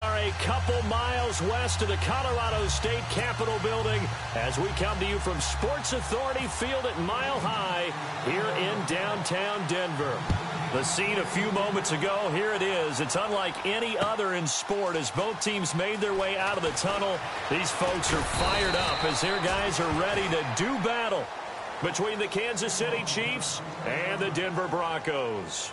A couple miles west of the Colorado State Capitol building as we come to you from Sports Authority Field at Mile High here in downtown Denver. The scene a few moments ago, here it is. It's unlike any other in sport as both teams made their way out of the tunnel. These folks are fired up as their guys are ready to do battle between the Kansas City Chiefs and the Denver Broncos.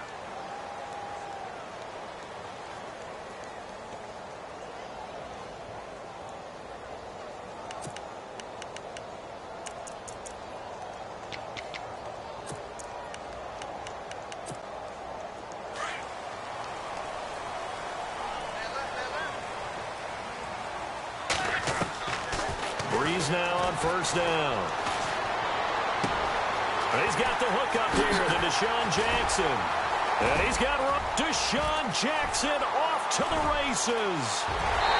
Now on first down. And he's got the hook up here to Deshaun Jackson. And he's got Deshaun Jackson off to the races.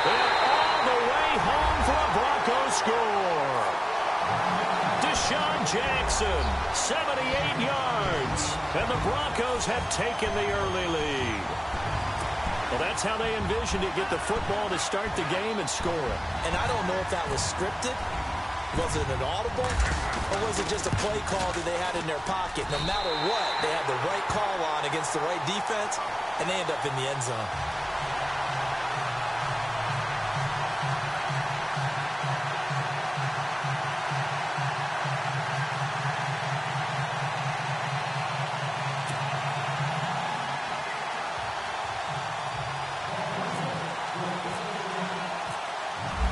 And all the way home for a Broncos score. Deshaun Jackson, 78 yards. And the Broncos have taken the early lead. Well, that's how they envisioned it, get the football to start the game and score it. And I don't know if that was scripted. Was it an audible? Or was it just a play call that they had in their pocket? No matter what, they had the right call on against the right defense, and they end up in the end zone.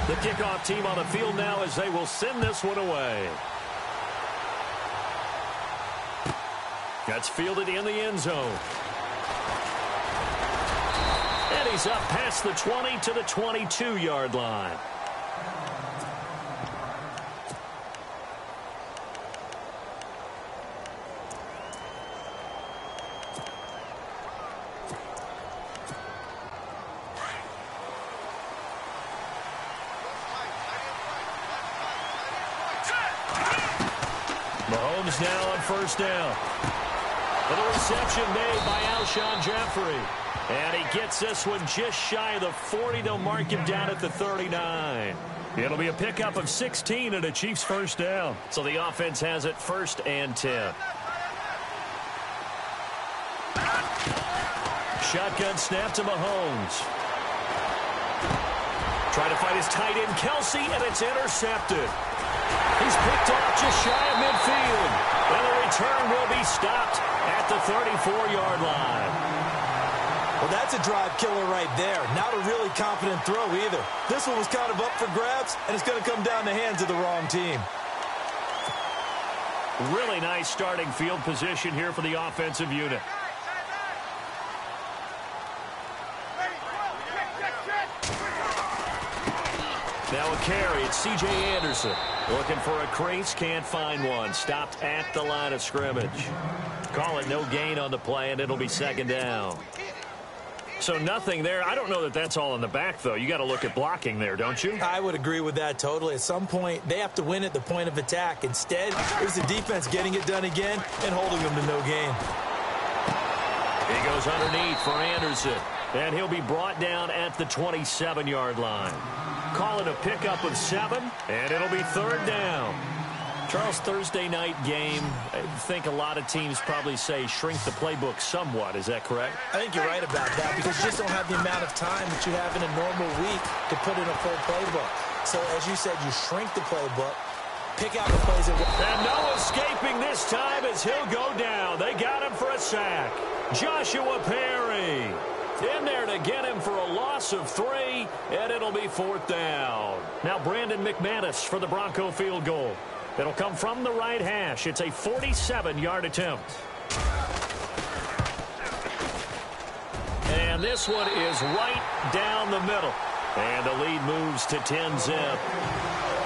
The kickoff team on the field now as they will send this one away. That's fielded in the end zone. And he's up past the 20 to the 22-yard line. Mahomes now on first down. And a reception made by Alshon Jeffrey. And he gets this one just shy of the 40. They'll mark him down at the 39. It'll be a pickup of 16 and a Chiefs first down. So the offense has it first and 10. Shotgun snap to Mahomes. Trying to find his tight end, Kelsey, and it's intercepted. He's picked off just shy of midfield. And the return will be stopped at the 34-yard line. Well, that's a drive killer right there. Not a really confident throw either. This one was kind of up for grabs, and it's going to come down the hands of the wrong team. Really nice starting field position here for the offensive unit. Now a carry, it's C.J. Anderson. Looking for a crease, can't find one. Stopped at the line of scrimmage. Call it no gain on the play, and it'll be second down. So nothing there. I don't know that that's all in the back, though. You got to look at blocking there, don't you? I would agree with that totally. At some point, they have to win at the point of attack. Instead, it was the defense getting it done again and holding them to no gain. He goes underneath for Anderson, and he'll be brought down at the 27-yard line. Call it a pickup of 7, and it'll be third down. Charles, Thursday night game, I think a lot of teams probably say shrink the playbook somewhat. Is that correct? I think you're right about that because you just don't have the amount of time that you have in a normal week to put in a full playbook. So, as you said, you shrink the playbook, pick out the plays that... And no escaping this time as he'll go down. They got him for a sack. Joshua Perry in there to get him for a loss of 3, and it'll be fourth down. Now Brandon McManus for the Bronco field goal. It'll come from the right hash. It's a 47-yard attempt. And this one is right down the middle. And the lead moves to 10-zip.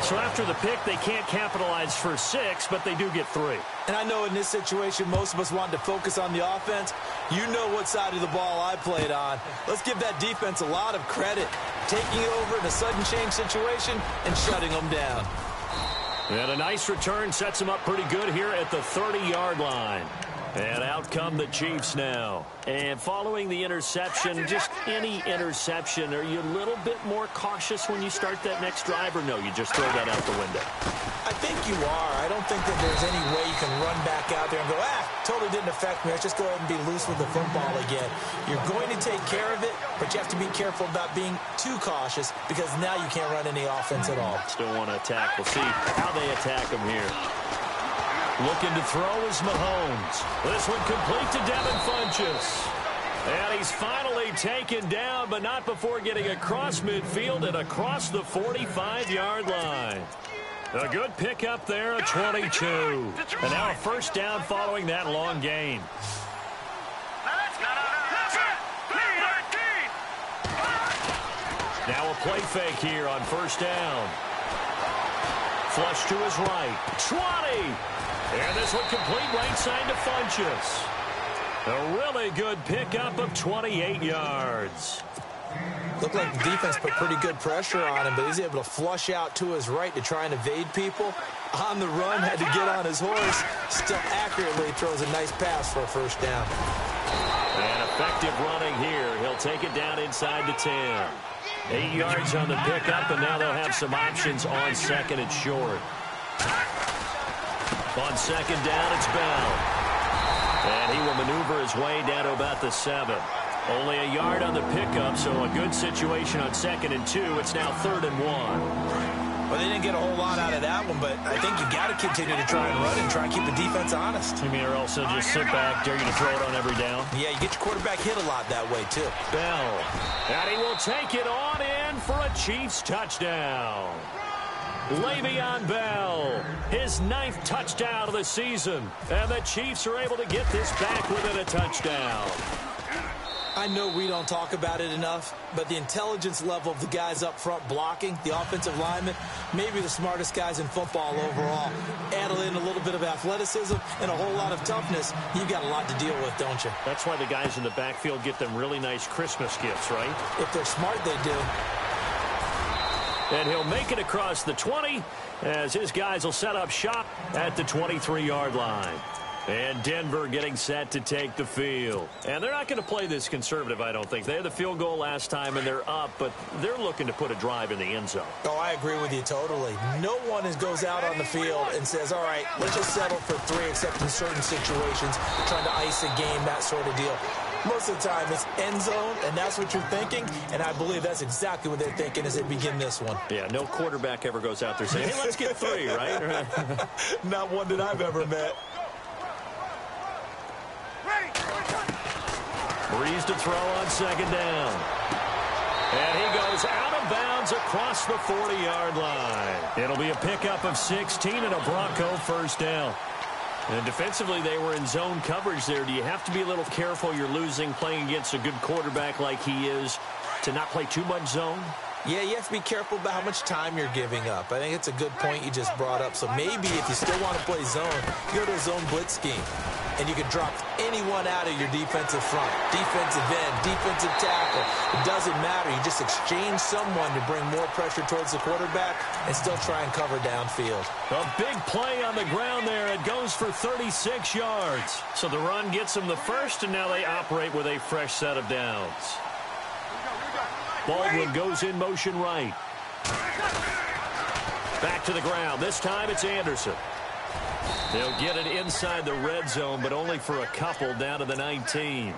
So after the pick, they can't capitalize for 6, but they do get 3. And I know in this situation, most of us wanted to focus on the offense. You know what side of the ball I played on. Let's give that defense a lot of credit. Taking it over in a sudden change situation and shutting them down. And a nice return sets him up pretty good here at the 30-yard line. And out come the Chiefs now. And following the interception, just any interception, are you a little bit more cautious when you start that next drive, or no, you just throw that out the window? I think you are. I don't think that there's any way you can run back out there and go, totally didn't affect me. Let's just go ahead and be loose with the football again. You're going to take care of it, but you have to be careful about being too cautious because now you can't run any offense at all. Still want to attack. We'll see how they attack him here. Looking to throw is Mahomes. This one complete to Devin Funchess. And he's finally taken down, but not before getting across midfield and across the 45-yard line. A good pickup there, a 22. And now a first down following that long gain. Now a play fake here on first down. Flush to his right. 20. And this one complete right side to Funchess. A really good pickup of 28 yards. Looked like the defense put pretty good pressure on him, but he's able to flush out to his right to try and evade people. On the run, had to get on his horse. Still accurately throws a nice pass for a first down. And effective running here. He'll take it down inside the 10. 8 yards on the pickup, and now they'll have some options on second and short. On second down, it's Bell. And he will maneuver his way down to about the 7. Only a yard on the pickup, so a good situation on second and 2. It's now 3rd and 1. Well, they didn't get a whole lot out of that one, but I think you got to continue to try and run and try and keep the defense honest. You mean, or else they'll just sit back, dare you to throw it on every down? Yeah, you get your quarterback hit a lot that way, too. Bell. And he will take it on in for a Chiefs touchdown. Le'Veon Bell, his 9th touchdown of the season. And the Chiefs are able to get this back within a touchdown. I know we don't talk about it enough, but the intelligence level of the guys up front blocking, the offensive linemen, maybe the smartest guys in football overall. Add in a little bit of athleticism and a whole lot of toughness, you've got a lot to deal with, don't you? That's why the guys in the backfield get them really nice Christmas gifts, right? If they're smart, they do. And he'll make it across the 20 as his guys will set up shop at the 23-yard line. And Denver getting set to take the field. And they're not going to play this conservative, I don't think. They had the field goal last time, and they're up, but they're looking to put a drive in the end zone. Oh, I agree with you totally. No one goes out on the field and says, all right, let's just settle for 3, except in certain situations, trying to ice a game, that sort of deal. Most of the time, it's end zone, and that's what you're thinking, and I believe that's exactly what they're thinking as they begin this one. Yeah, no quarterback ever goes out there saying, hey, let's get 3, right? Not one that I've ever met. Breeze to throw on second down. And he goes out of bounds across the 40-yard line. It'll be a pickup of 16 and a Bronco first down. And defensively, they were in zone coverage there. Do you have to be a little careful? You're losing, playing against a good quarterback like he is, to not play too much zone? Yeah, you have to be careful about how much time you're giving up. I think it's a good point you just brought up. So maybe if you still want to play zone, you go to a zone blitz scheme. And you can drop anyone out of your defensive front, defensive end, defensive tackle. It doesn't matter. You just exchange someone to bring more pressure towards the quarterback and still try and cover downfield. A big play on the ground there. It goes for 36 yards. So the run gets them the first, and now they operate with a fresh set of downs. Baldwin goes in motion right. Back to the ground. This time it's Anderson. They'll get it inside the red zone, but only for a couple down to the 19.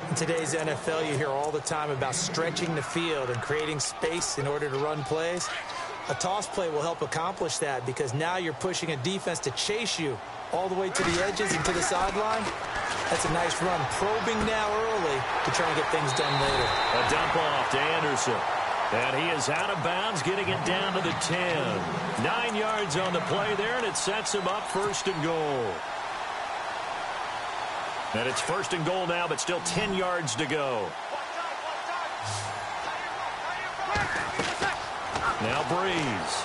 In today's NFL, you hear all the time about stretching the field and creating space in order to run plays. A toss play will help accomplish that because now you're pushing a defense to chase you all the way to the edges and to the sideline. That's a nice run, probing now early to try and get things done later. A dump off to Anderson. And he is out of bounds, getting it down to the 10. 9 yards on the play there, and it sets him up first and goal. And it's first and goal now, but still 10 yards to go. Now Breeze.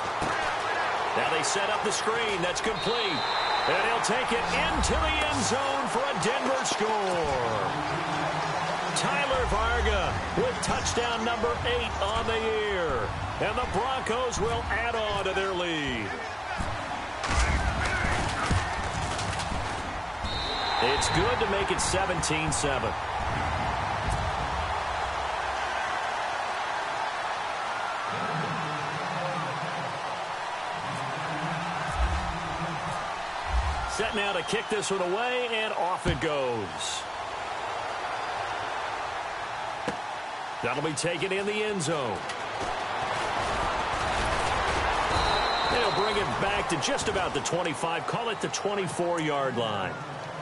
Now they set up the screen. That's complete. And he'll take it into the end zone for a Denver score. Tyler Varga with touchdown number 8 on the year. And the Broncos will add on to their lead. It's good to make it 17-7. Set now to kick this one away, and off it goes. That'll be taken in the end zone. They'll bring it back to just about the 25, call it the 24-yard line.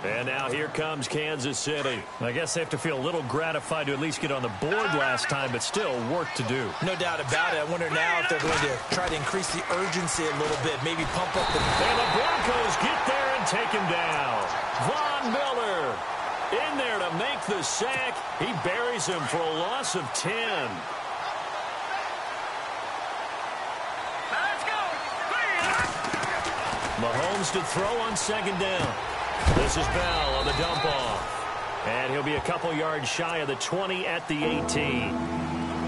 And now here comes Kansas City. I guess they have to feel a little gratified to at least get on the board last time, but still work to do. No doubt about it. I wonder now if they're going to try to increase the urgency a little bit, maybe pump up the... And the Broncos get there and take him down. Von Miller in there to make the sack. He buries him for a loss of 10. Mahomes to throw on second down. This is Bell on the dump off. And he'll be a couple yards shy of the 20 at the 18.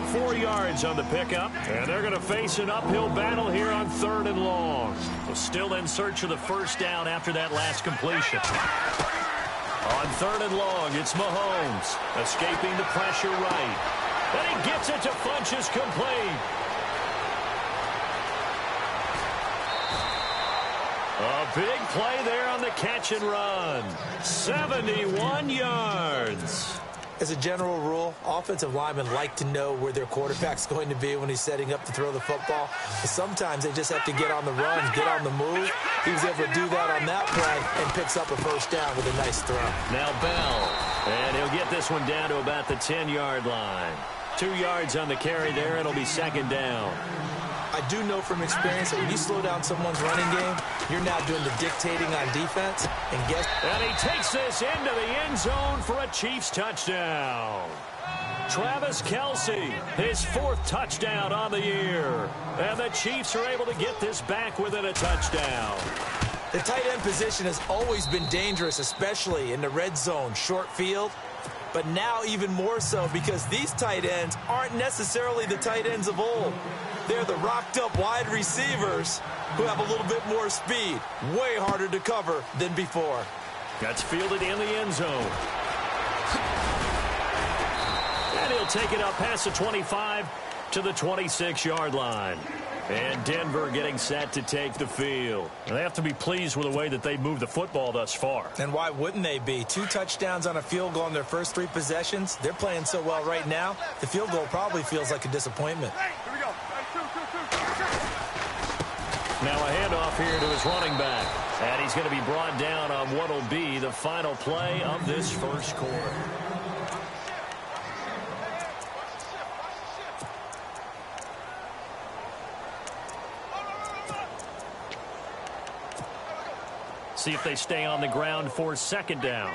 4 yards on the pickup. And they're going to face an uphill battle here on 3rd and long. So still in search of the first down after that last completion. On 3rd and long, it's Mahomes escaping the pressure right. And he gets it to Funchess complete. A big play there on the catch and run. 71 yards. As a general rule, offensive linemen like to know where their quarterback's going to be when he's setting up to throw the football. But sometimes they just have to get on the run, get on the move. He was able to do that on that play and picks up a first down with a nice throw. Now Bell, and he'll get this one down to about the 10-yard line. 2 yards on the carry there. It'll be second down. I do know from experience that when you slow down someone's running game, you're now doing the dictating on defense. And he takes this into the end zone for a Chiefs touchdown. Travis Kelce, his 4th touchdown on the year. And the Chiefs are able to get this back within a touchdown. The tight end position has always been dangerous, especially in the red zone, short field. But now even more so because these tight ends aren't necessarily the tight ends of old. They're the rocked-up wide receivers who have a little bit more speed. Way harder to cover than before. That's fielded in the end zone. And he'll take it up past the 25 to the 26-yard line. And Denver getting set to take the field. They have to be pleased with the way that they moved the football thus far. And why wouldn't they be? 2 touchdowns on a field goal in their first 3 possessions. They're playing so well right now, the field goal probably feels like a disappointment. Here we go. Now a handoff here to his running back. And he's going to be brought down on what will be the final play of this first quarter. See if they stay on the ground for second down.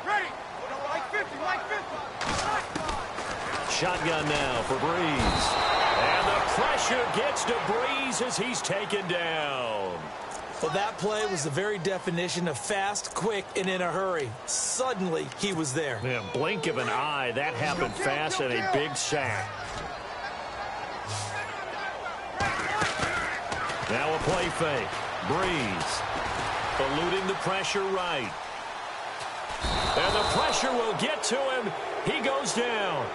Ready. Like 50, like 50. Shotgun now for Breeze. And the pressure gets to Breeze as he's taken down. Well, that play was the very definition of fast, quick, and in a hurry. Suddenly, he was there. Yeah, blink of an eye. That happened fast and a big sack. Now a play fake. Breeze eluding the pressure right. And the pressure will get to him. He goes down.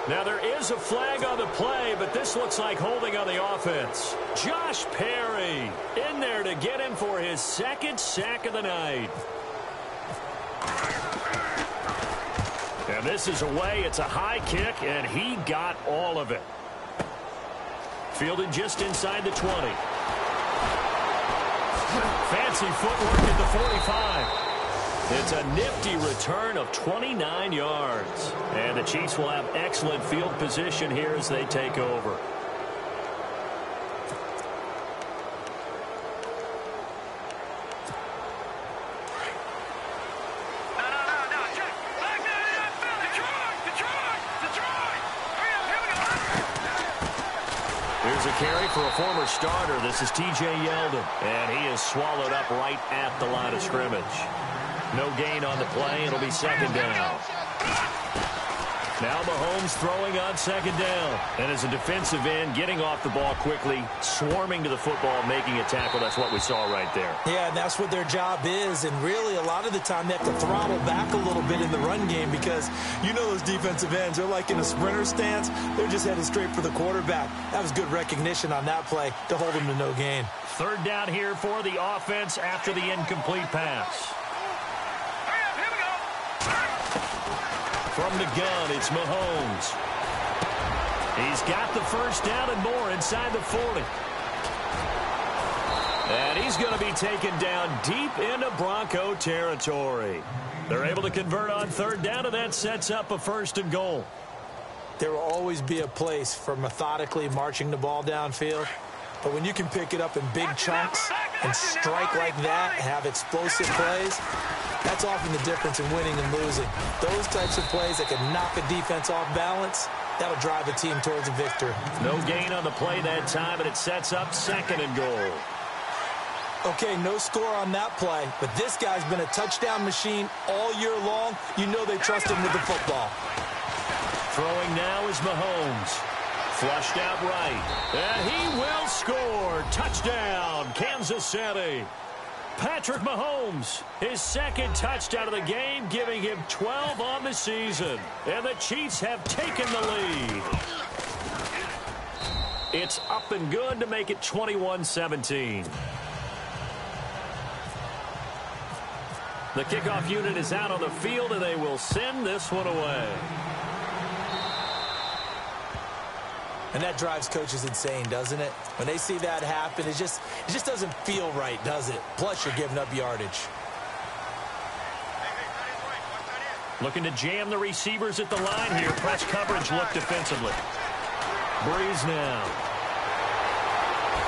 Now there is a flag on the play, but this looks like holding on the offense. Josh Perry in there to get him for his 2nd sack of the night. And this is away. It's a high kick, and he got all of it. Fielded just inside the 20. Fancy footwork at the 45. It's a nifty return of 29 yards. And the Chiefs will have excellent field position here as they take over. Here's a carry for a former starter. This is T.J. Yeldon. And he is swallowed up right at the line of scrimmage. No gain on the play. It'll be second down. Now Mahomes throwing on second down. And as a defensive end, getting off the ball quickly, swarming to the football, making a tackle. That's what we saw right there. Yeah, and that's what their job is. And really, a lot of the time, they have to throttle back a little bit in the run game because you know those defensive ends, they're like in a sprinter stance. They're just headed straight for the quarterback. That was good recognition on that play to hold them to no gain. Third down here for the offense after the incomplete pass. From the gun, it's Mahomes. He's got the first down and more inside the 40. And he's going to be taken down deep into Bronco territory. They're able to convert on third down, and that sets up a first and goal. There will always be a place for methodically marching the ball downfield. But when you can pick it up in big chunks and strike like that, have explosive plays, that's often the difference in winning and losing. Those types of plays that can knock a defense off balance, that'll drive a team towards a victory. No gain on the play that time, and it sets up second and goal. Okay, no score on that play, but this guy's been a touchdown machine all year long. You know they trust him with the football. Throwing now is Mahomes. Flushed out right. And he will score. Touchdown, Kansas City. Patrick Mahomes, his second touchdown of the game, giving him 12 on the season. And the Chiefs have taken the lead. It's up and good to make it 21-17. The kickoff unit is out on the field, and they will send this one away. And that drives coaches insane, doesn't it? When they see that happen, it just doesn't feel right, does it? Plus, you're giving up yardage. Looking to jam the receivers at the line here. Press coverage look defensively. Breeze now.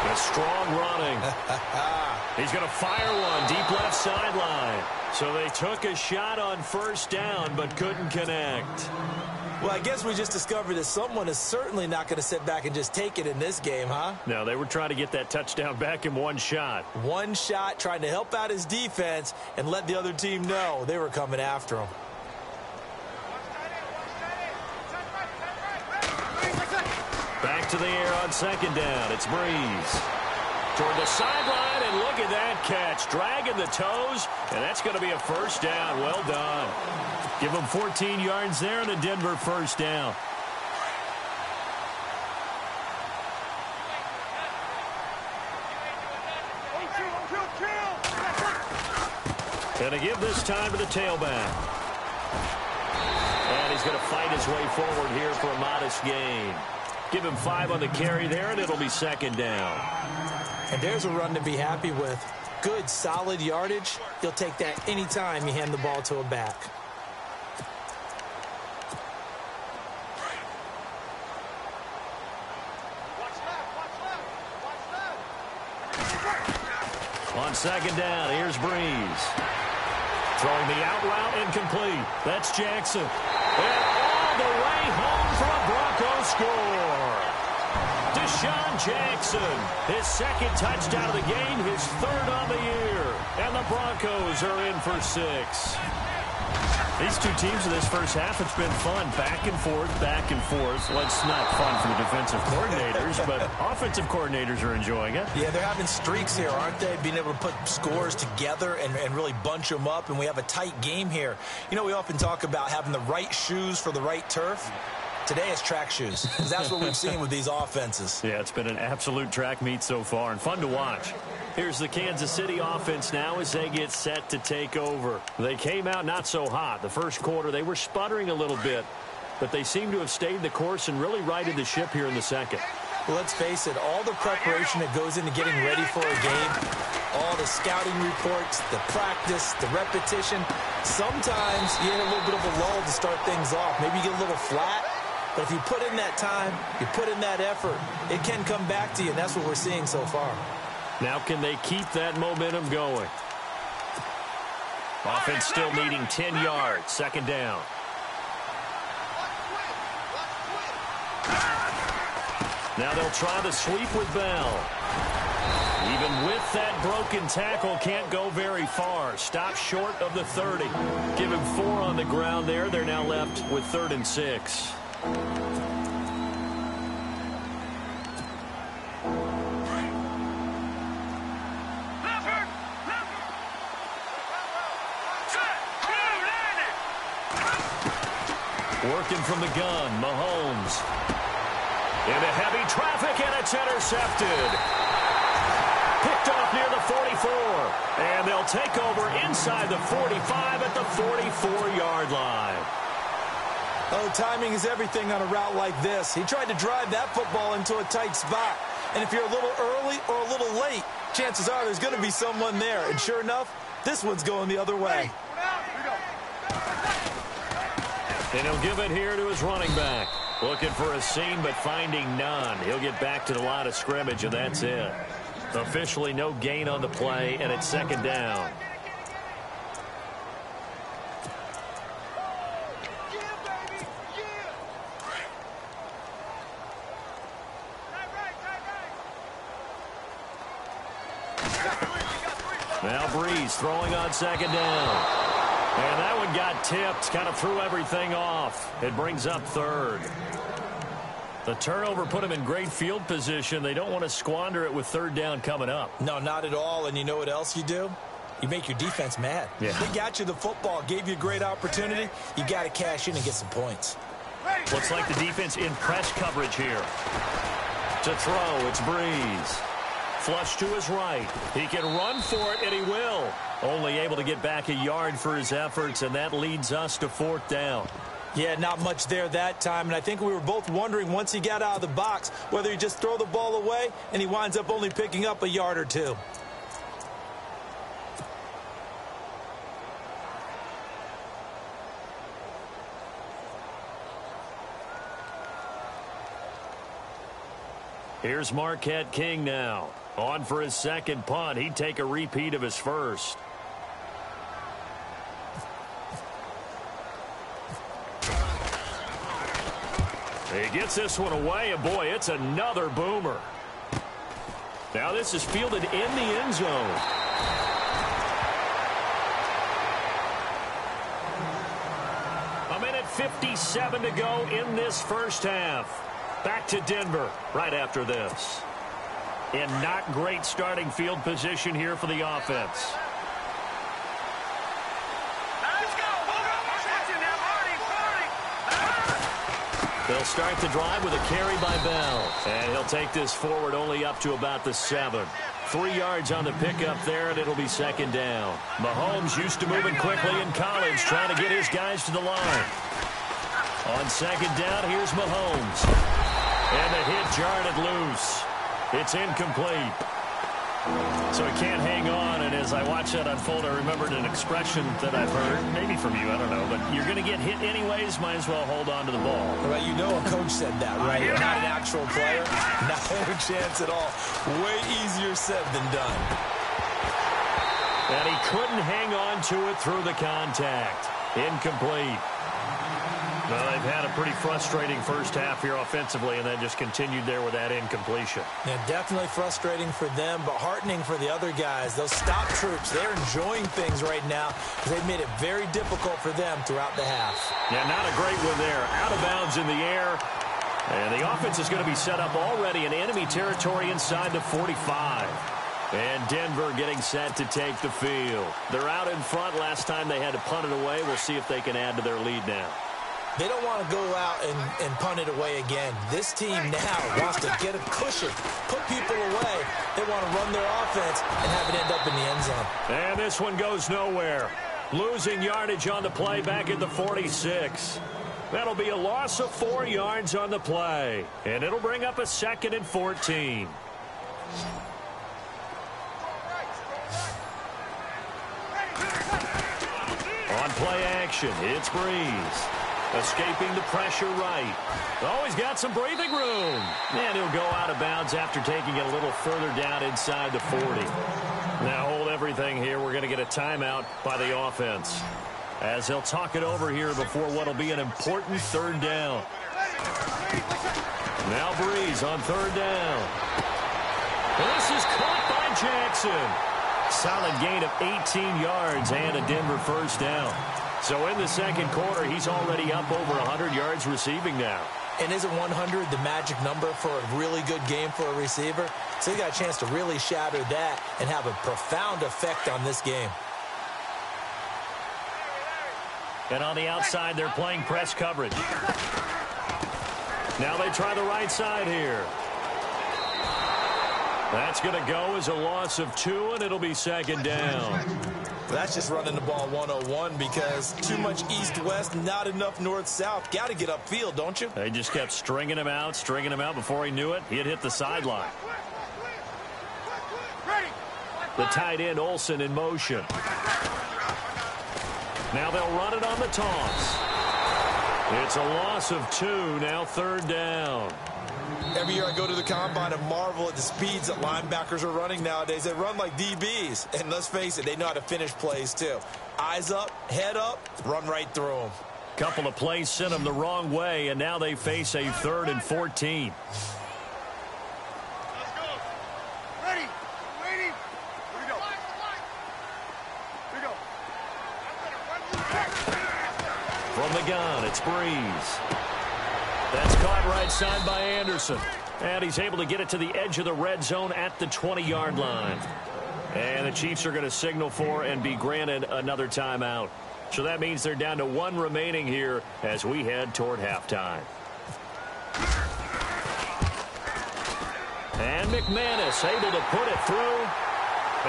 A strong running. He's going to fire one deep left sideline. So they took a shot on first down but couldn't connect. Well, I guess we just discovered that someone is certainly not going to sit back and just take it in this game, huh? No, they were trying to get that touchdown back in one shot. One shot, trying to help out his defense and let the other team know they were coming after him. Back to the air on second down. It's Breeze. Toward the sideline, and look at that catch. Dragging the toes, and that's going to be a first down. Well done. Give them 14 yards there and a Denver first down. Going to give this time to the tailback. And he's going to fight his way forward here for a modest gain. Give him 5 on the carry there, and it'll be second down. And there's a run to be happy with. Good, solid yardage. He'll take that anytime you hand the ball to a back. On second down, here's Breeze. Throwing the out route incomplete. That's Jackson. And all the way home for a Broncos score. Deshaun Jackson, his second touchdown of the game, his third on the year. And the Broncos are in for 6. These two teams in this first half, it's been fun. Back and forth, back and forth. Well, it's not fun for the defensive coordinators, but offensive coordinators are enjoying it. Yeah, they're having streaks here, aren't they? Being able to put scores together and really bunch them up, and we have a tight game here. You know, we often talk about having the right shoes for the right turf. Today it's track shoes, because that's what we've seen with these offenses. Yeah, it's been an absolute track meet so far, and fun to watch. Here's the Kansas City offense now as they get set to take over. They came out not so hot. The first quarter, they were sputtering a little bit, but they seem to have stayed the course and really righted the ship here in the second. Well, let's face it, all the preparation that goes into getting ready for a game, all the scouting reports, the practice, the repetition, sometimes you get a little bit of a lull to start things off. Maybe you get a little flat. But if you put in that time, you put in that effort, it can come back to you, and that's what we're seeing so far. Now can they keep that momentum going? Offense still needing 10 yards. Second down. Now they'll try the sweep with Bell. Even with that broken tackle, can't go very far. Stop short of the 30. Give him 4 on the ground there. They're now left with 3rd and 6. Working from the gun, Mahomes. Into heavy traffic, and it's intercepted. Picked off near the 44. And they'll take over inside the 45 at the 44-yard line. Oh, timing is everything on a route like this. He tried to drive that football into a tight spot. And if you're a little early or a little late, chances are there's going to be someone there. And sure enough, this one's going the other way. And he'll give it here to his running back. Looking for a seam, but finding none. He'll get back to the line of scrimmage, and that's it. Officially no gain on the play, and it's 2nd down. Now Breeze throwing on 2nd down. And that one got tipped, kind of threw everything off. It brings up 3rd. The turnover put him in great field position. They don't want to squander it with 3rd down coming up. No, not at all. And you know what else you do? You make your defense mad. Yeah. They got you the football, gave you a great opportunity. You got to cash in and get some points. Looks like the defense in press coverage here. To throw, it's Breeze. Flush to his right. He can run for it, and he will. Only able to get back a yard for his efforts, and that leads us to 4th down. Yeah, not much there that time, and I think we were both wondering once he got out of the box whether he just throw the ball away, and he winds up only picking up a yard or 2. Here's Marquette King now. On for his 2nd punt. He'd take a repeat of his 1st. He gets this one away, and boy, it's another boomer. Now this is fielded in the end zone. A minute 57 to go in this first half. Back to Denver right after this. In not great starting field position here for the offense. They'll start the drive with a carry by Bell. And he'll take this forward only up to about the 7. 3 yards on the pickup there, and it'll be 2nd down. Mahomes used to moving quickly in college, trying to get his guys to the line. On 2nd down, here's Mahomes. And the hit jarred it loose. It's incomplete. So he can't hang on, and as I watch that unfold, I remembered an expression that I've heard, maybe from you, I don't know, but you're going to get hit anyways, might as well hold on to the ball. Well, you know a coach said that, right? Not an actual player. Not a chance at all. Way easier said than done. And he couldn't hang on to it through the contact. Incomplete. Well, they've had a pretty frustrating first half here offensively, and then just continued there with that incompletion. Yeah, definitely frustrating for them, but heartening for the other guys. Those stop troops, they're enjoying things right now because they've made it very difficult for them throughout the half. Yeah, not a great one there. Out of bounds in the air. And the offense is going to be set up already in enemy territory inside the 45. And Denver getting set to take the field. They're out in front. Last time they had to punt it away. We'll see if they can add to their lead now. They don't want to go out and punt it away again. This team now wants to get a cushion, put people away. They want to run their offense and have it end up in the end zone. And this one goes nowhere. Losing yardage on the play back at the 46. That'll be a loss of 4 yards on the play. And it'll bring up a 2nd and 14. On play action, it's Breeze. Escaping the pressure right. Oh, he's got some breathing room. And he'll go out of bounds after taking it a little further down inside the 40. Now hold everything here. We're going to get a timeout by the offense, as they'll talk it over here before what'll be an important 3rd down. Now Breeze on 3rd down. And this is caught by Jackson. Solid gain of 18 yards and a Denver first down. So in the second quarter, he's already up over 100 yards receiving now. And isn't 100 the magic number for a really good game for a receiver? So he got a chance to really shatter that and have a profound effect on this game. And on the outside, they're playing press coverage. Now they try the right side here. That's going to go as a loss of 2, and it'll be second down. That's just running the ball 101 because too much east-west, not enough north-south. Got to get upfield, don't you? They just kept stringing him out. Before he knew it, he had hit the sideline. The tight end, Olsen, in motion. Now they'll run it on the toss. It's a loss of 2, now third down. Every year I go to the combine and marvel at the speeds that linebackers are running nowadays. They run like DBs. And let's face it, they know how to finish plays too. Eyes up, head up, run right through them. Couple of plays sent them the wrong way, and now they face a 3rd and 14. Let's go. Ready. Waiting. Here we go. Here we go. From the gun, it's Breeze. That's caught right side by Anderson. And he's able to get it to the edge of the red zone at the 20-yard line. And the Chiefs are going to signal for and be granted another timeout. So that means they're down to 1 remaining here as we head toward halftime. And McManus able to put it through.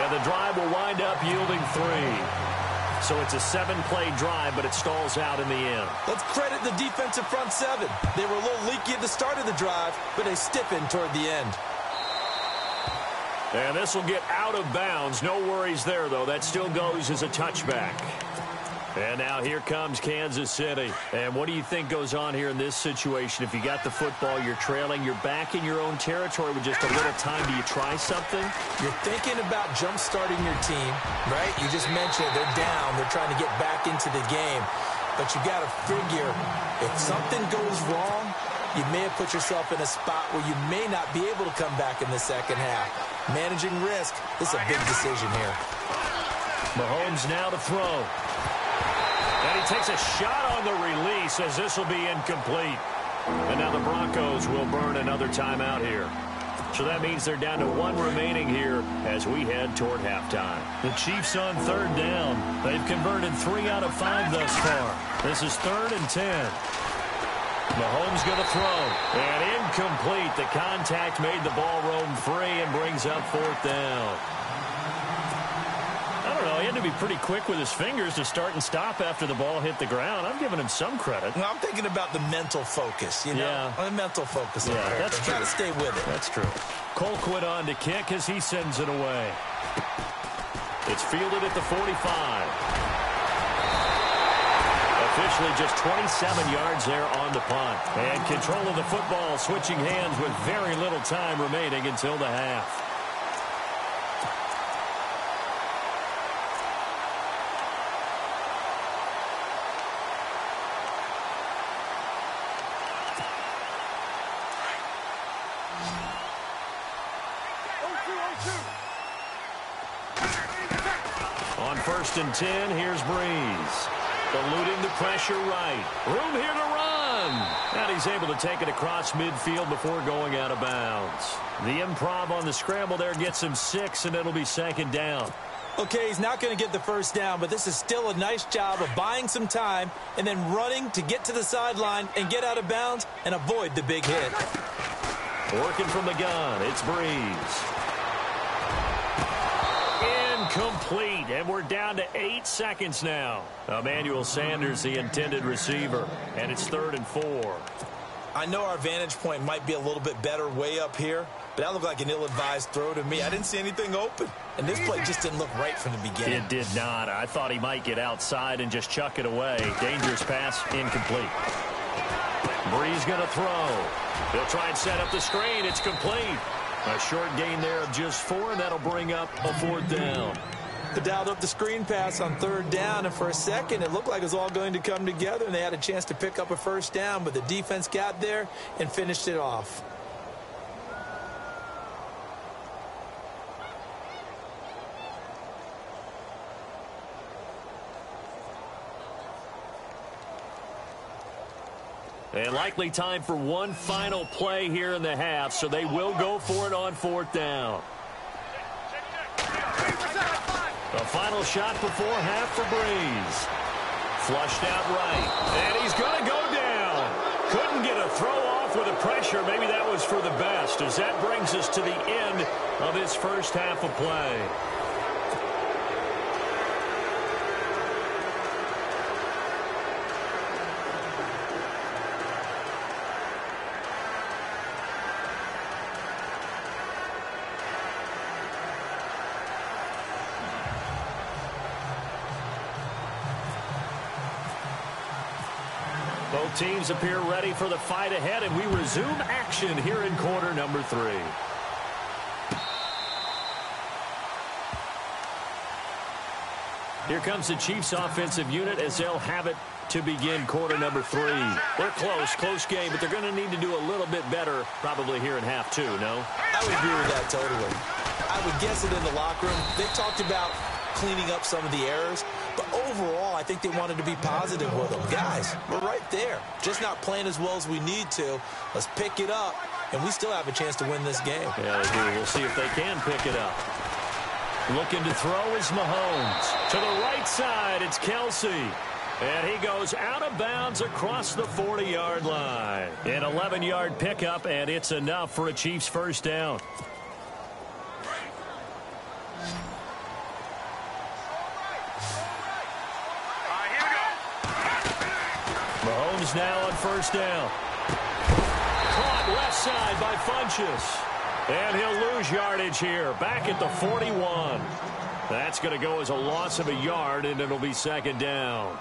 And the drive will wind up yielding 3. So it's a 7-play drive, but it stalls out in the end. Let's credit the defensive front 7. They were a little leaky at the start of the drive, but they stiffened toward the end. And this will get out of bounds. No worries there, though. That still goes as a touchback. And now here comes Kansas City. And what do you think goes on here in this situation? If you got the football, you're trailing, you're back in your own territory with just a little time. Do you try something? You're thinking about jump-starting your team, right? You just mentioned they're down. They're trying to get back into the game. But you got to figure if something goes wrong, you may have put yourself in a spot where you may not be able to come back in the second half. Managing risk is a big decision here. Mahomes now to throw. And he takes a shot on the release as this will be incomplete. And now the Broncos will burn another timeout here. So that means they're down to 1 remaining here as we head toward halftime. The Chiefs on 3rd down. They've converted 3 out of 5 thus far. This is 3rd and 10. Mahomes going to throw. And incomplete. The contact made the ball roam free and brings up 4th down. I don't know. He had to be pretty quick with his fingers to start and stop after the ball hit the ground. I'm giving him some credit. Well, I'm thinking about the mental focus, you know? Yeah. The mental focus. Yeah, that's true. Got to stay with it. That's true. Colquitt on to kick as he sends it away. It's fielded at the 45. Officially just 27 yards there on the punt. And control of the football switching hands with very little time remaining until the half. On 1st and 10, here's Breeze. Eluding the pressure right. Room here to run. And he's able to take it across midfield before going out of bounds. The improv on the scramble there gets him 6, and it'll be 2nd down. Okay, he's not going to get the first down, but this is still a nice job of buying some time and then running to get to the sideline and get out of bounds and avoid the big hit. Working from the gun, it's Breeze. Incomplete, and we're down to 8 seconds now. Emmanuel Sanders, the intended receiver, and it's 3rd and 4. I know our vantage point might be a little bit better way up here, but that looked like an ill-advised throw to me. I didn't see anything open, and this play just didn't look right from the beginning. It did not. I thought he might get outside and just chuck it away. Dangerous pass, incomplete. Breeze going to throw. He'll try and set up the screen. It's complete. A short gain there of just 4, and that'll bring up a 4th down. They dialed up the screen pass on 3rd down, and for a second it looked like it was all going to come together, and they had a chance to pick up a first down, but the defense got there and finished it off. And likely time for one final play here in the half, so they will go for it on 4th down. The final shot before half for Breeze. Flushed out right, and he's going to go down. Couldn't get a throw off with the pressure. Maybe that was for the best, as that brings us to the end of his first half of play. Both teams appear ready for the fight ahead, and we resume action here in quarter number 3. Here comes the Chiefs offensive unit as they'll have it to begin quarter number 3. They're close game, but they're going to need to do a little bit better probably here in half 2, no? I would agree with that totally. I would guess it in the locker room. They talked about cleaning up some of the errors, but overall, I think they wanted to be positive with them. Guys, we're right there. Just not playing as well as we need to. Let's pick it up, and we still have a chance to win this game. Yeah, they do. We'll see if they can pick it up. Looking to throw is Mahomes. To the right side, it's Kelsey. And he goes out of bounds across the 40-yard line. An 11-yard pickup, and it's enough for a Chiefs first down. Mahomes now on first down. Caught left side by Funchess. And he'll lose yardage here. Back at the 41. That's going to go as a loss of a yard, and it'll be second down.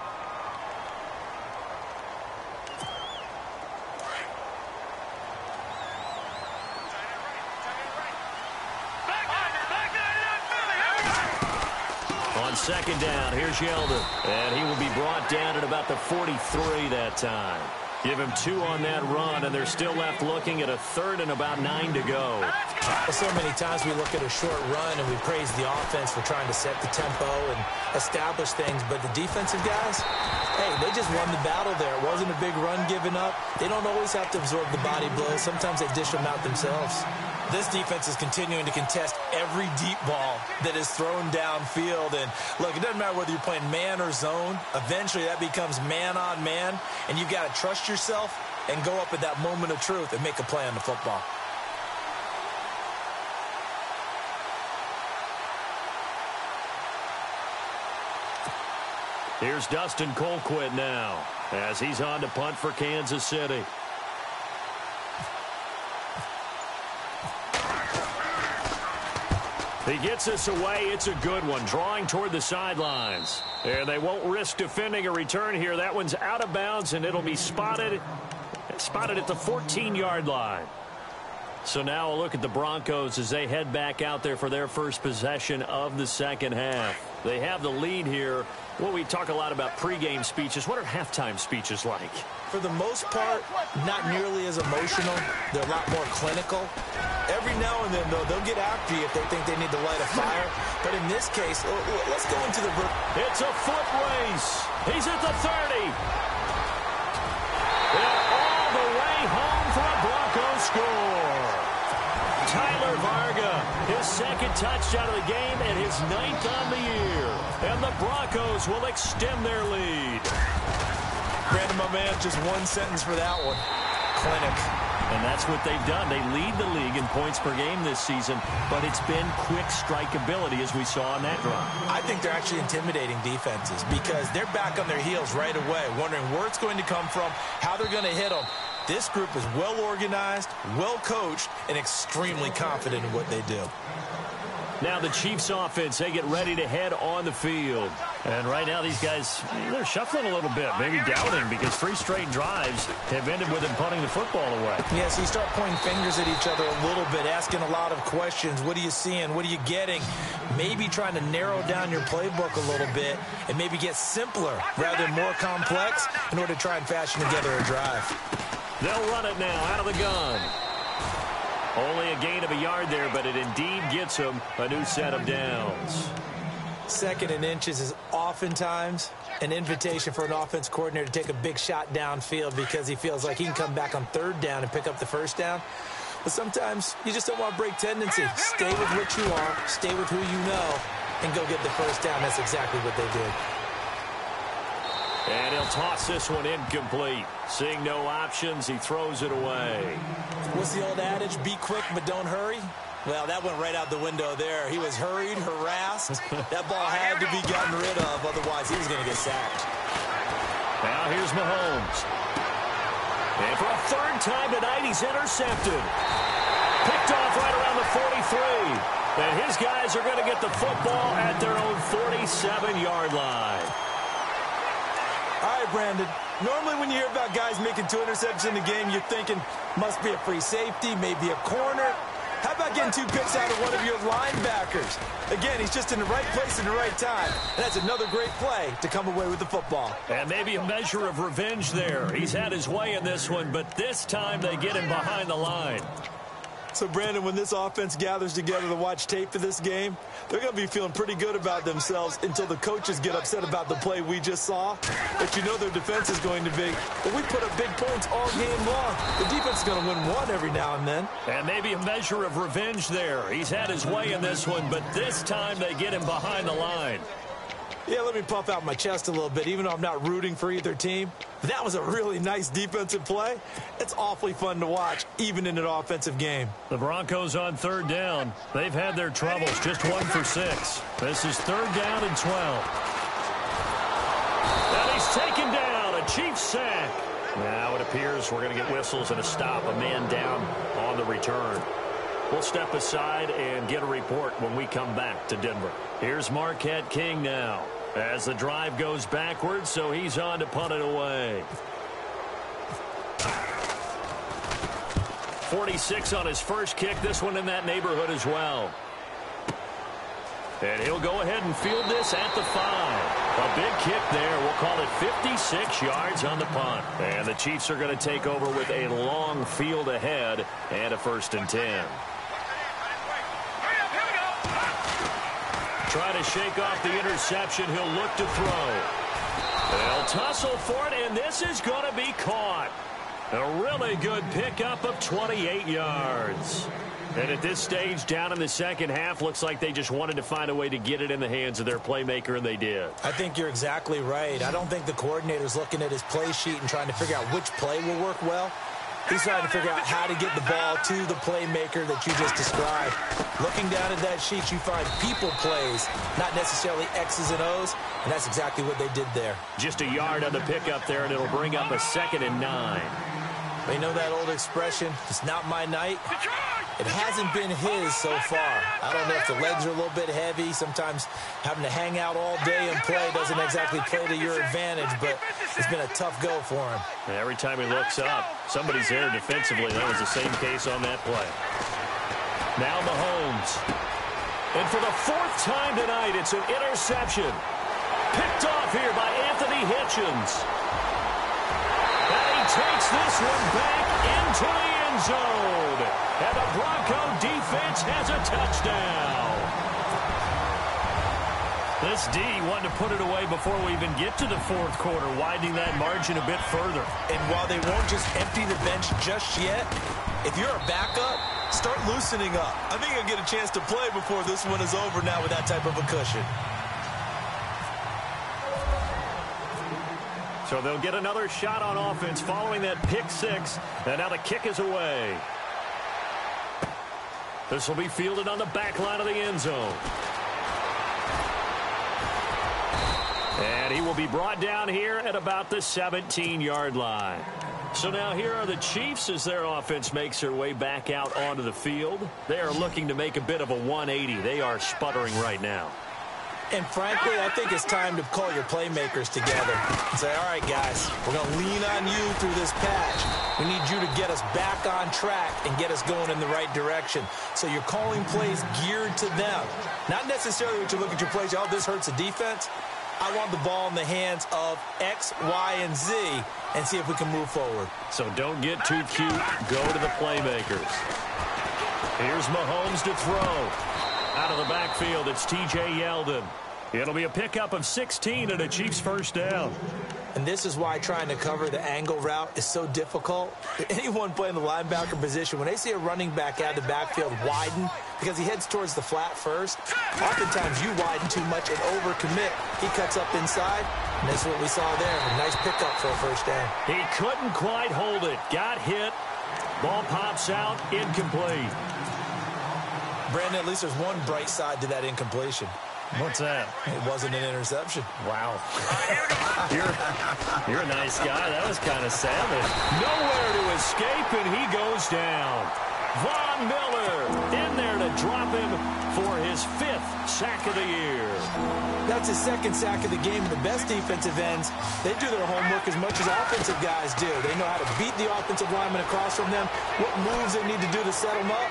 On second down, here's Yeldon. And he will be brought down at about the 43 that time. Give him 2 on that run, and they're still left looking at a 3rd and about 9 to go. So many times we look at a short run and we praise the offense for trying to set the tempo and establish things, but the defensive guys, hey, they just won the battle there. It wasn't a big run given up. They don't always have to absorb the body blows. Sometimes they dish them out themselves. This defense is continuing to contest every deep ball that is thrown downfield. And, look, it doesn't matter whether you're playing man or zone. Eventually that becomes man on man, and you've got to trust yourself and go up at that moment of truth and make a play on the football. Here's Dustin Colquitt now as he's on to punt for Kansas City. He gets us away. It's a good one, drawing toward the sidelines. And they won't risk defending a return here. That one's out of bounds, and it'll be spotted at the 14-yard line. So now a look at the Broncos as they head back out there for their first possession of the second half. They have the lead here. Well, we talk a lot about pregame speeches. What are halftime speeches like? For the most part, not nearly as emotional. They're a lot more clinical. Every now and then, though, they'll get after you if they think they need to light a fire. But in this case, let's go into the... It's a foot race. He's at the 30. And all the way home for a Broncos score. Tyler Varga, his second touchdown of the game and his 9th on the year. And the Broncos will extend their lead. Brandon, my man, just one sentence for that one. Clinic. And that's what they've done. They lead the league in points per game this season, but it's been quick strike ability as we saw on that drive. I think they're actually intimidating defenses because they're back on their heels right away, wondering where it's going to come from, how they're going to hit them. This group is well organized, well coached, and extremely confident in what they do. Now the Chiefs offense, they get ready to head on the field. And right now these guys, they're shuffling a little bit, maybe doubting, because 3 straight drives have ended with them punting the football away. Yeah, so you start pointing fingers at each other a little bit, asking a lot of questions. What are you seeing? What are you getting? Maybe trying to narrow down your playbook a little bit and maybe get simpler rather than more complex in order to try and fashion together a drive. They'll run it now out of the gun. Only a gain of a yard there, but it indeed gets them a new set of downs. Second and inches is oftentimes an invitation for an offense coordinator to take a big shot downfield because he feels like he can come back on third down and pick up the first down. But sometimes you just don't want to break tendency. Stay with what you are, stay with who you know, and go get the first down. That's exactly what they did. And he'll toss this one incomplete. Seeing no options, he throws it away. What's the old adage? Be quick, but don't hurry. Well, that went right out the window there. He was hurried, harassed. That ball had to be gotten rid of, otherwise he was going to get sacked. Now here's Mahomes. And for a third time tonight, he's intercepted. Picked off right around the 43. And his guys are going to get the football at their own 47-yard line. All right, Brandon. Normally when you hear about guys making 2 interceptions in the game, you're thinking must be a free safety, maybe a corner. How about getting 2 picks out of one of your linebackers? Again, he's just in the right place at the right time. And that's another great play to come away with the football. And maybe a measure of revenge there. He's had his way in this one, but this time they get him behind the line. So, Brandon, when this offense gathers together to watch tape for this game, they're going to be feeling pretty good about themselves until the coaches get upset about the play we just saw. But you know their defense is going to be, well, we put up big points all game long. The defense is going to win one every now and then. And maybe a measure of revenge there. He's had his way in this one, but this time they get him behind the line. Yeah, let me puff out my chest a little bit, even though I'm not rooting for either team. That was a really nice defensive play. It's awfully fun to watch, even in an offensive game. The Broncos on third down. They've had their troubles, just 1 for 6. This is third down and 12. And he's taken down, a Chiefs sack. Now it appears we're going to get whistles and a stop, a man down on the return. We'll step aside and get a report when we come back to Denver. Here's Marquette King now as the drive goes backwards, so he's on to punt it away. 46 on his first kick, this one in that neighborhood as well. And he'll go ahead and field this at the 5. A big kick there. We'll call it 56 yards on the punt. And the Chiefs are going to take over with a long field ahead and a 1st and 10. Try to shake off the interception. He'll look to throw. They'll tussle for it, and this is going to be caught. A really good pickup of 28 yards. And at this stage, down in the second half, looks like they just wanted to find a way to get it in the hands of their playmaker, and they did. I think you're exactly right. I don't think the coordinator's looking at his play sheet and trying to figure out which play will work well. He's trying to figure out how to get the ball to the playmaker that you just described. Looking down at that sheet, you find people plays, not necessarily X's and O's, and that's exactly what they did there. Just a yard on the pickup there, and it'll bring up a 2nd and 9. You know that old expression, it's not my night? It hasn't been his so far. I don't know if the legs are a little bit heavy. Sometimes having to hang out all day and play doesn't exactly play to your advantage, but it's been a tough go for him. And every time he looks up, somebody's there defensively. That was the same case on that play. Now Mahomes. And for the 4th time tonight, it's an interception. Picked off here by Anthony Hitchens. And he takes this one back into the end zone. And the Bronco defense has a touchdown. This D wanted to put it away before we even get to the 4th quarter, widening that margin a bit further. And while they won't just empty the bench just yet, if you're a backup, start loosening up. I think you'll get a chance to play before this one is over now with that type of a cushion. So they'll get another shot on offense following that pick 6. And now the kick is away. This will be fielded on the back line of the end zone. And he will be brought down here at about the 17-yard line. So now here are the Chiefs as their offense makes their way back out onto the field. They are looking to make a bit of a 180. They are sputtering right now. And frankly, I think it's time to call your playmakers together and say, all right, guys, we're going to lean on you through this patch. We need you to get us back on track and get us going in the right direction. So you're calling plays geared to them. Not necessarily what you look at your plays, oh, this hurts the defense. I want the ball in the hands of X, Y, and Z and see if we can move forward. So don't get too cute. Go to the playmakers. Here's Mahomes to throw. Out of the backfield, it's T.J. Yeldon. It'll be a pickup of 16 and a Chiefs first down. And this is why trying to cover the angle route is so difficult. Anyone playing the linebacker position, when they see a running back out of the backfield widen because he heads towards the flat first, oftentimes you widen too much and overcommit. He cuts up inside, and that's what we saw there. A nice pickup for a first down. He couldn't quite hold it. Got hit. Ball pops out. Incomplete. Brandon, at least there's one bright side to that incompletion. What's that? It wasn't an interception. Wow. You're a nice guy. That was kind of savage. Nowhere to escape, and he goes down. Von Miller in there to drop him for his 5th sack of the year. That's his 2nd sack of the game. The best defensive ends, they do their homework as much as offensive guys do. They know how to beat the offensive lineman across from them, what moves they need to do to set them up.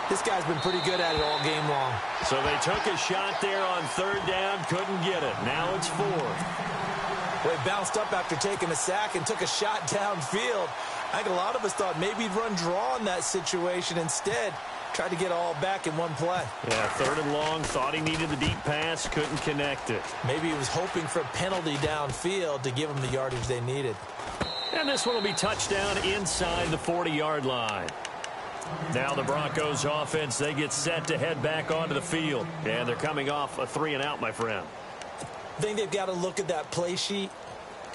This guy's been pretty good at it all game long. So they took a shot there on 3rd down, couldn't get it. Now it's 4th. Well, he bounced up after taking a sack and took a shot downfield. I think a lot of us thought maybe he'd run draw in that situation. Instead, tried to get all back in one play. Yeah, 3rd and long, thought he needed the deep pass, couldn't connect it. Maybe he was hoping for a penalty downfield to give him the yardage they needed. And this one will be touchdown inside the 40-yard line. Now the Broncos offense, they get set to head back onto the field. And they're coming off a 3-and-out, my friend. I think they've got to look at that play sheet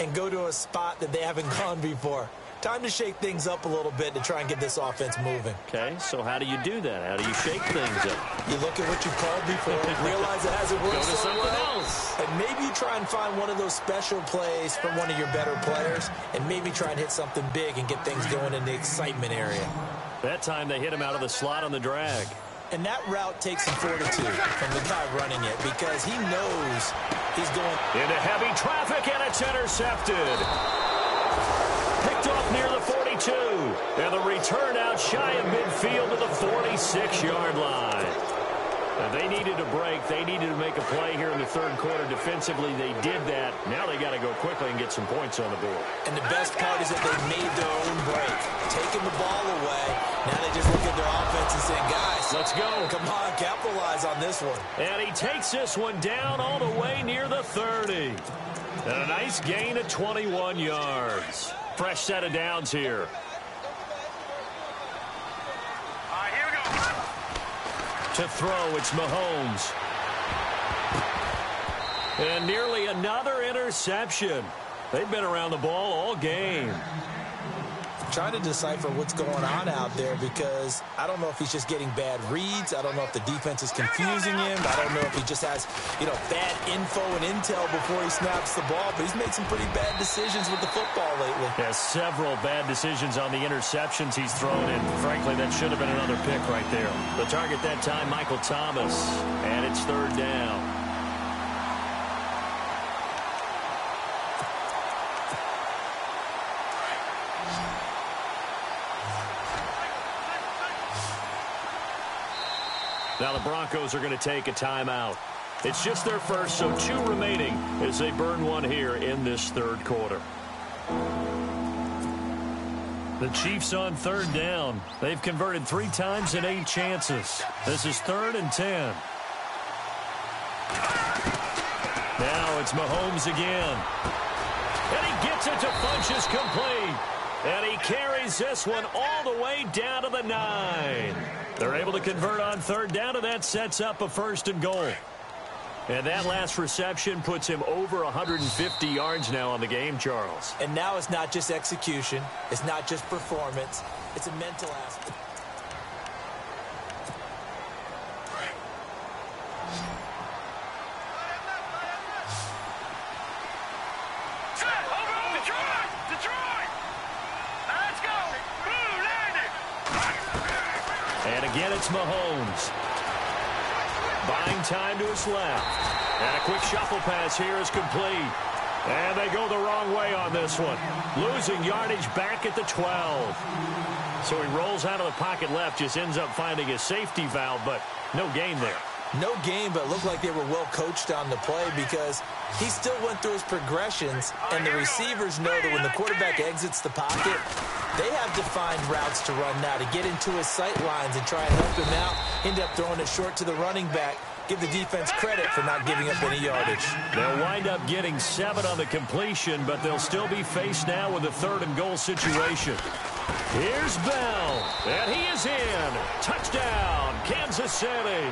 and go to a spot that they haven't gone before. Time to shake things up a little bit to try and get this offense moving. Okay, so how do you do that? How do you shake things up? You look at what you called before, realize it hasn't worked Go to so something well, else. and maybe you try and find one of those special plays from one of your better players, and maybe try and hit something big and get things going in the excitement area. That time they hit him out of the slot on the drag. And that route takes some fortitude from the guy running it because he knows he's going into heavy traffic, and it's intercepted. Picked off near the 42. And the return out shy of midfield to the 46-yard line. Now they needed a break. They needed to make a play here in the 3rd quarter. Defensively, they did that. Now they got to go quickly and get some points on the board. And the best part is that they made their own break, taking the ball away. Now they just look at their offense and say, guys, let's go. Come on, capitalize on this one. And he takes this one down all the way near the 30. And a nice gain of 21 yards. Fresh set of downs here. Here we go. To throw, it's Mahomes. And nearly another interception. They've been around the ball all game. Trying to decipher what's going on out there because I don't know if he's just getting bad reads. I don't know if the defense is confusing him. I don't know if he just has, bad info and intel before he snaps the ball. But he's made some pretty bad decisions with the football lately. Yeah, several bad decisions on the interceptions he's thrown in. Frankly, that should have been another pick right there. The target that time, Michael Thomas. And it's 3rd down. Now the Broncos are going to take a timeout. It's just their first, so 2 remaining as they burn one here in this 3rd quarter. The Chiefs on 3rd down. They've converted 3 times in 8 chances. This is 3rd and 10. Now it's Mahomes again. And he gets it to Funchess complete. And he carries this one all the way down to the 9. They're able to convert on 3rd down, and that sets up a 1st and goal. And that last reception puts him over 150 yards now on the game, Charles. And now it's not just execution. It's not just performance. It's a mental aspect. And again, it's Mahomes. Buying time to his left. And a quick shuffle pass here is complete. And they go the wrong way on this one. Losing yardage back at the 12. So he rolls out of the pocket left, just ends up finding a safety valve, but no gain there. No gain, but it looked like they were well coached on the play because he still went through his progressions, and the receivers know that when the quarterback exits the pocket, they have defined routes to run now to get into his sight lines and try and help him out. End up throwing it short to the running back. give the defense credit for not giving up any yardage. They'll wind up getting 7 on the completion, but they'll still be faced now with a 3rd and goal situation. Here's Bell, and he is in. Touchdown, Kansas City.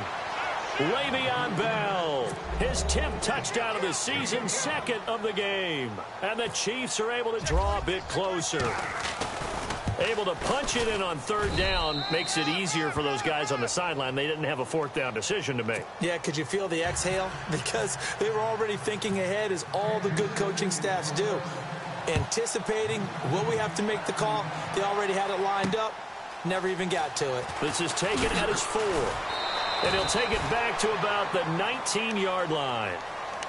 Le'Veon Bell, his 10th touchdown of the season, 2nd of the game. And the Chiefs are able to draw a bit closer. Able to punch it in on 3rd down makes it easier for those guys on the sideline. They didn't have a 4th down decision to make. Yeah, could you feel the exhale? Because they were already thinking ahead, as all the good coaching staffs do. Anticipating, will we have to make the call? They already had it lined up. Never even got to it. This is taken at his 4. And he'll take it back to about the 19-yard line.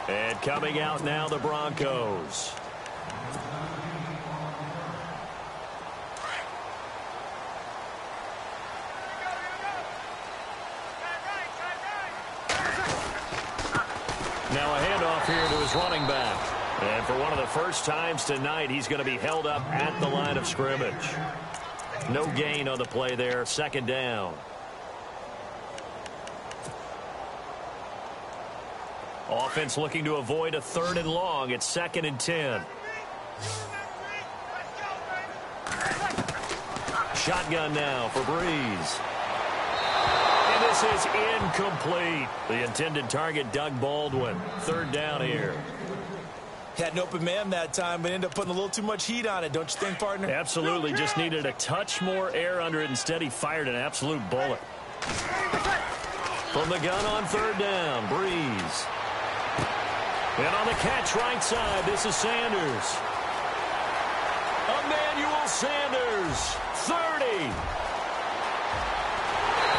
And coming out now, the Broncos. Now a handoff here to his running back. And for one of the first times tonight, he's going to be held up at the line of scrimmage. No gain on the play there. 2nd down. Offense looking to avoid a 3rd and long. It's 2nd and 10. Shotgun now for Breeze. And this is incomplete. The intended target, Doug Baldwin. 3rd down here. Had an open man that time, but ended up putting a little too much heat on it, don't you think, partner? Absolutely. Just needed a touch more air under it. Instead, he fired an absolute bullet. From the gun on 3rd down, Breeze. And on the catch right side, this is Sanders. Emmanuel Sanders, 30.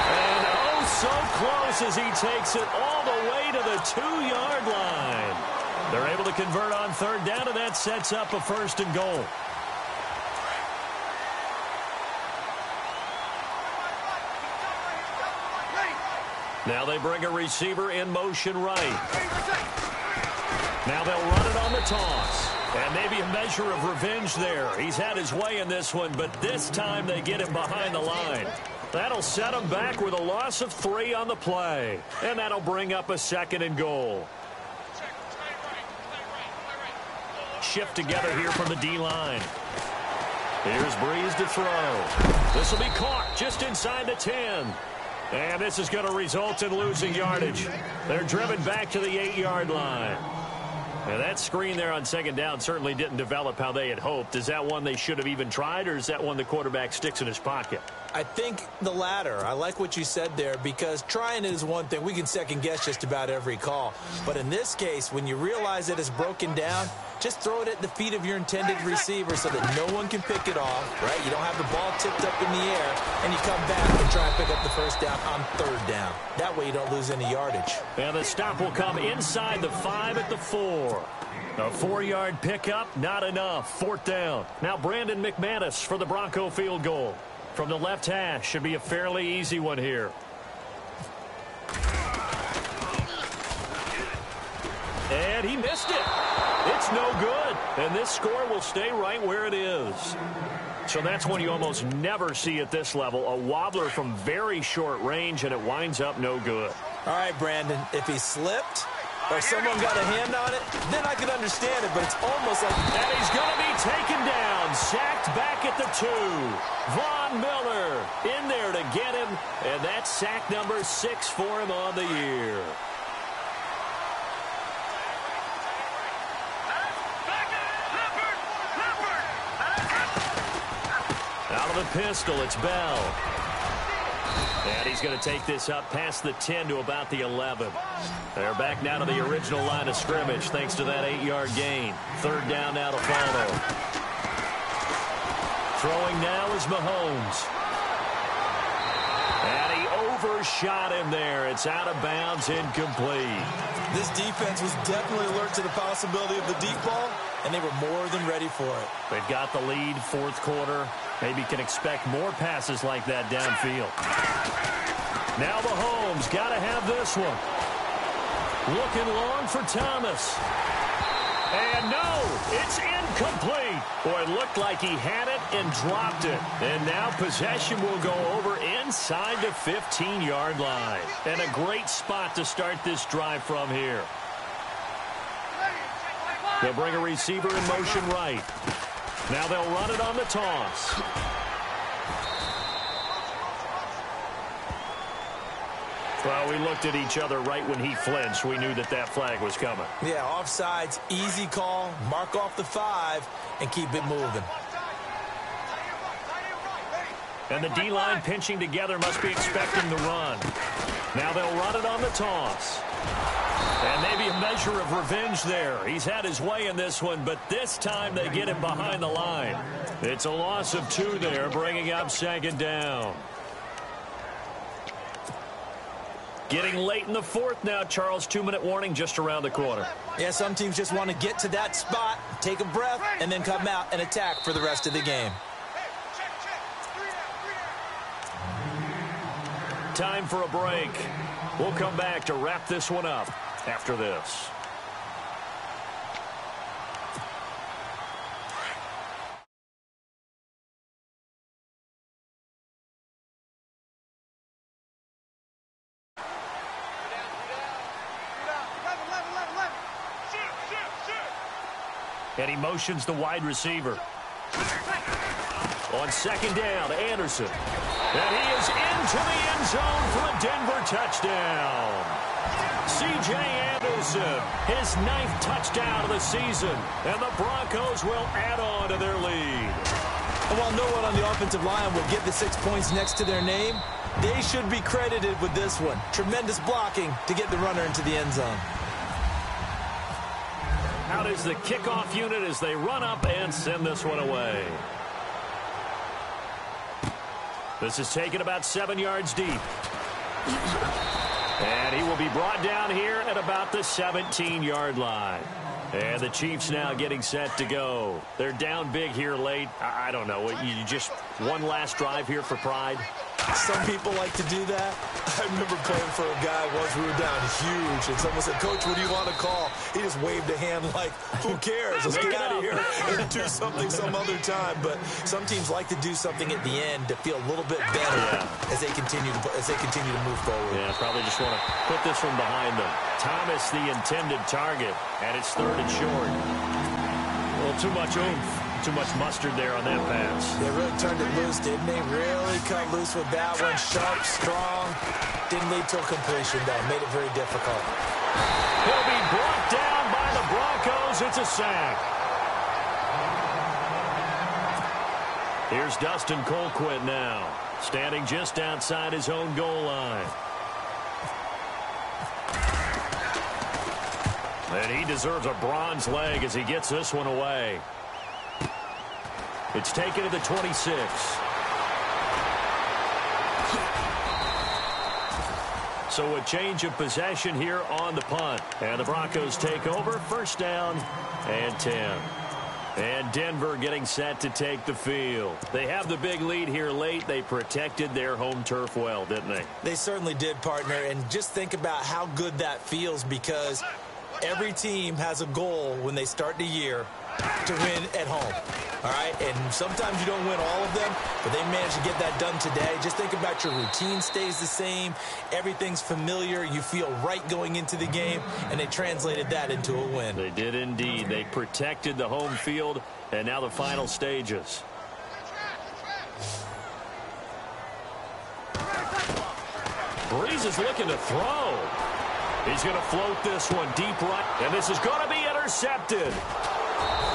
And oh, so close as he takes it all the way to the 2-yard line. They're able to convert on 3rd down, and that sets up a 1st and goal. Now they bring a receiver in motion right. Now they'll run it on the toss. And maybe a measure of revenge there. He's had his way in this one, but this time they get him behind the line. That'll set him back with a loss of 3 on the play. And that'll bring up a 2nd and goal. Shift together here from the D-line. Here's Breeze to throw. This will be caught just inside the 10. And this is going to result in losing yardage. They're driven back to the 8-yard line. And that screen there on 2nd down certainly didn't develop how they had hoped. Is that one they should have even tried, or is that one the quarterback sticks in his pocket? I think the latter. I like what you said there, because trying it is one thing. We can second-guess just about every call. But in this case, when you realize that it's broken down, just throw it at the feet of your intended receiver so that no one can pick it off, right? You don't have the ball tipped up in the air, and you come back and try and pick up the 1st down on 3rd down. That way you don't lose any yardage. And the stop will come inside the 5 at the 4. A 4-yard pickup, not enough. 4th down. Now Brandon McManus for the Bronco field goal. From the left hash, should be a fairly easy one here. And he missed it. It's no good. And this score will stay right where it is. So that's one you almost never see at this level. A wobbler from very short range, and it winds up no good. All right, Brandon, if he slipped or someone got a hand on it, then I could understand it, but it's almost like... And he's going to be taken down, sacked back at the 2. Von Miller in there to get him, and that's sack number 6 for him on the year. Out of the pistol, it's Bell. And he's going to take this up past the 10 to about the 11. They're back now to the original line of scrimmage thanks to that 8-yard gain. 3rd down now to follow. Throwing now is Mahomes. And he overshot him there. It's out of bounds, incomplete. This defense was definitely alert to the possibility of the deep ball, and they were more than ready for it. They've got the lead, 4th quarter. Maybe can expect more passes like that downfield. Now Mahomes got to have this one. Looking long for Thomas. And no, it's incomplete. Boy, it looked like he had it and dropped it. And now possession will go over inside the 15-yard line. And a great spot to start this drive from here. They'll bring a receiver in motion right. Now they'll run it on the toss. Well, we looked at each other right when he flinched. We knew that that flag was coming. Yeah, offsides, easy call, mark off the 5, and keep it moving. And the D-line pinching together must be expecting the run. Now they'll run it on the toss. And maybe a measure of revenge there. He's had his way in this one, but this time they get him behind the line. It's a loss of 2 there, bringing up 2nd down. Getting late in the 4th now, Charles. 2-minute warning just around the corner. Yeah, some teams just want to get to that spot, take a breath, and then come out and attack for the rest of the game. Time for a break. We'll come back to wrap this one up after this. And he motions the wide receiver. On 2nd down, Anderson. And he is into the end zone for a Denver touchdown. C.J. Anderson, his 9th touchdown of the season. And the Broncos will add on to their lead. And while no one on the offensive line will get the 6 points next to their name, they should be credited with this one. Tremendous blocking to get the runner into the end zone. Out is the kickoff unit as they run up and send this one away. This is taken about 7 yards deep. And he will be brought down here at about the 17-yard line. And the Chiefs now getting set to go. They're down big here late. I don't know. You just one last drive here for pride? Some people like to do that. I remember playing for a guy once we were down huge, and someone said, "Coach, what do you want to call?" He just waved a hand like, who cares? Let's get out of here and do something some other time. But some teams like to do something at the end to feel a little bit better as they continue to move forward. Yeah, probably just want to put this one behind them. Thomas, the intended target, and it's 3rd and short. A little too much oomph. Too much mustard there on that pass. They really turned it loose, didn't they? Really cut loose with that one. Sharp, strong. Didn't lead to a completion, though. Made it very difficult. He'll be brought down by the Broncos. It's a sack. Here's Dustin Colquitt now, standing just outside his own goal line. And he deserves a bronze leg as he gets this one away. It's taken to the 26. So a change of possession here on the punt. And the Broncos take over. 1st down and 10. And Denver getting set to take the field. They have the big lead here late. They protected their home turf well, didn't they? They certainly did, partner. And just think about how good that feels, because every team has a goal when they start the year to win at home. All right, and sometimes you don't win all of them, but they managed to get that done today. Just think about your routine stays the same. Everything's familiar. You feel right going into the game, and they translated that into a win. They did indeed. They protected the home field, and now the final stages. Breeze is looking to throw. He's going to float this one deep right, and this is going to be intercepted.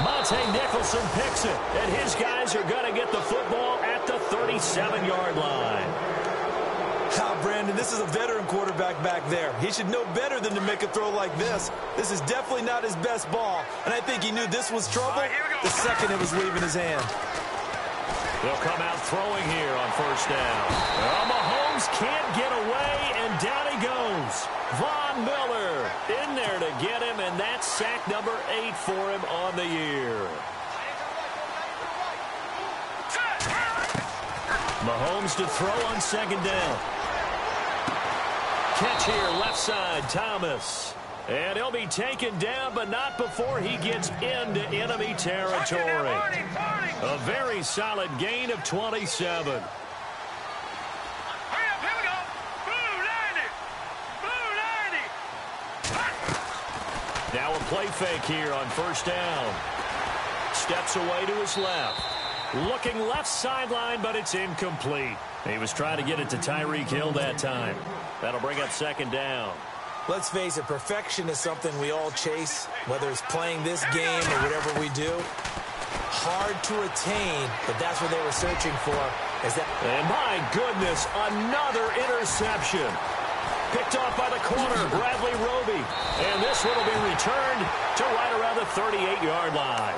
Monte Nicholson picks it, and his guys are going to get the football at the 37-yard line. Brandon, this is a veteran quarterback back there. He should know better than to make a throw like this. This is definitely not his best ball, and I think he knew this was trouble the second it was leaving his hand. They'll come out throwing here on 1st down. Well, Mahomes can't get away, and down he goes. Von Miller in there to get him, and that's sack number 8 for him on the year. Mahomes to throw on 2nd down. Catch here, left side, Thomas. And he'll be taken down, but not before he gets into enemy territory. A very solid gain of 27. Now a play fake here on first down. Steps away to his left. Looking left sideline, but it's incomplete. He was trying to get it to Tyreek Hill that time. That'll bring up second down. Let's face it, perfection is something we all chase, whether it's playing this game or whatever we do. Hard to attain, but that's what they were searching for. And my goodness, another interception. Picked off by the corner, Bradley Roby. And this one will be returned to right around the 38-yard line.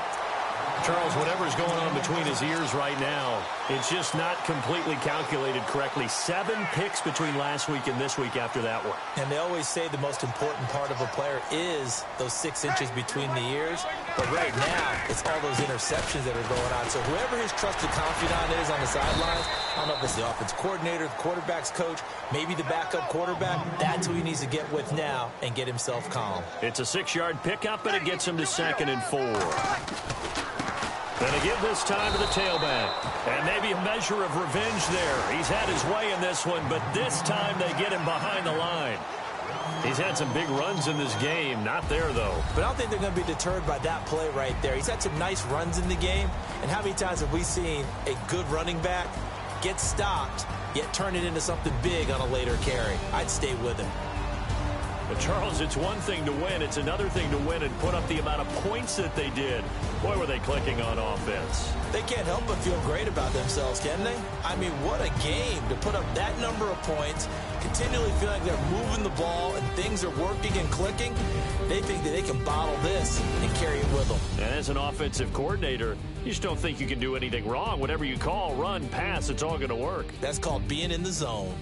Charles, whatever's going on between his ears right now, it's just not completely calculated correctly. 7 picks between last week and this week after that one. And they always say the most important part of a player is those 6 inches between the ears. But right now, it's all those interceptions that are going on. So whoever his trusted confidant is on the sidelines, I don't know if it's the offense coordinator, the quarterback's coach, maybe the backup quarterback, that's who he needs to get with now and get himself calm. It's a 6-yard pickup, and it gets him to 2nd and 4. Going to give this time to the tailback. And maybe a measure of revenge there. He's had his way in this one, but this time they get him behind the line. He's had some big runs in this game. Not there, though. But I don't think they're going to be deterred by that play right there. He's had some nice runs in the game. And how many times have we seen a good running back get stopped, yet turn it into something big on a later carry? I'd stay with him. But Charles, it's one thing to win. It's another thing to win and put up the amount of points that they did. Boy, were they clicking on offense. They can't help but feel great about themselves, can they? I mean, what a game to put up that number of points, continually feel like they're moving the ball and things are working and clicking. They think that they can bottle this and carry it with them. And as an offensive coordinator, you just don't think you can do anything wrong. Whatever you call, run, pass, it's all going to work. That's called being in the zone.